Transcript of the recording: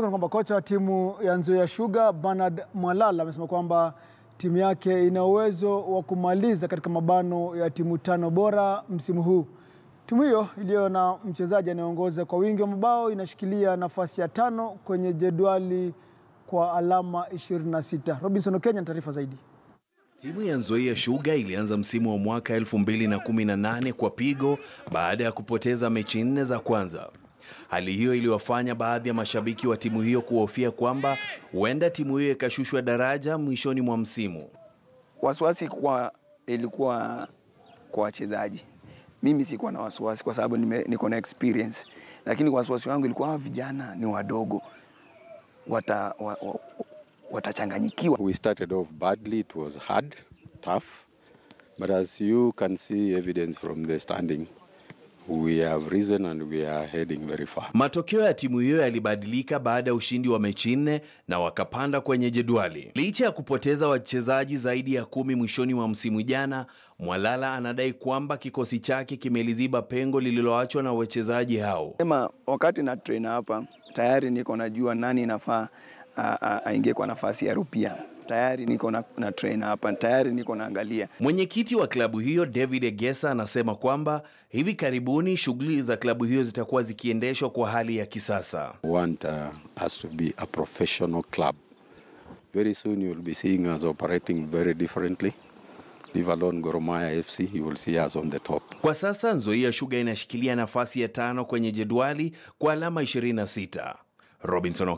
Kwamba kocha wa timu ya Nzoia Sugar Bernard Mwalala amesema kwamba timu yake ina uwezo wa kumaliza katika mabano ya timu 5 bora msimu huu. Timu hiyo iliyo na mchezaji anayeongoza kwa wingi wa mabao inashikilia nafasi ya 5 kwenye jedwali kwa alama 26. Robinson Kenya na taarifa zaidi. Timu ya Nzoia Sugar ilianza msimu wa mwaka 2018 kwa pigo baada ya kupoteza mechi 4 za kwanza. Hali hiyo iliwafanya baadhi ya mashabiki wa timu hiyo kuhofia kwamba huenda timu hiyo ikashushwa daraja mwishoni mwa msimu. Wasiwasi ilikuwa kwa wachezaji. Mimi sikuwa na wasiwasi kwa sababu niko na experience. Lakini wasiwasi wangu ilikuwa vijana ni wadogo. Watachanganyikiwa. We started off badly, it was hard, tough. But as you can see evidence from the standing, we have risen and we are heading very far. Matokeo ya timu hiyo yalibadilika baada ya ushindi wa mechi 4 na wakapanda kwenye jedwali. Licha ya kupoteza wachezaji zaidi ya 10 mwishoni mwa msimu jana, Mwalala anadai kwamba kikosi chake kimeliziba pengo lililoachwa na wachezaji hao. Sema wakati na train hapa, tayari niko najua nani nafaa aingie kwa nafasi ya Rupia. Tayari niko na train hapa, tayari niko naangalia. Mwenyekiti wa klabu hiyo David Egesa anasema kwamba hivi karibuni shughuli za klabu hiyo zitakuwa zikiendeshwa kwa hali ya kisasa. We want us to be a professional club. Very soon you will be seeing us operating very differently. Leave alone Gor Mahia FC, you will see us on the top. Kwa sasa Nzoia Sugar inashikilia nafasi ya 5 kwenye jedwali kwa alama 26. Robinson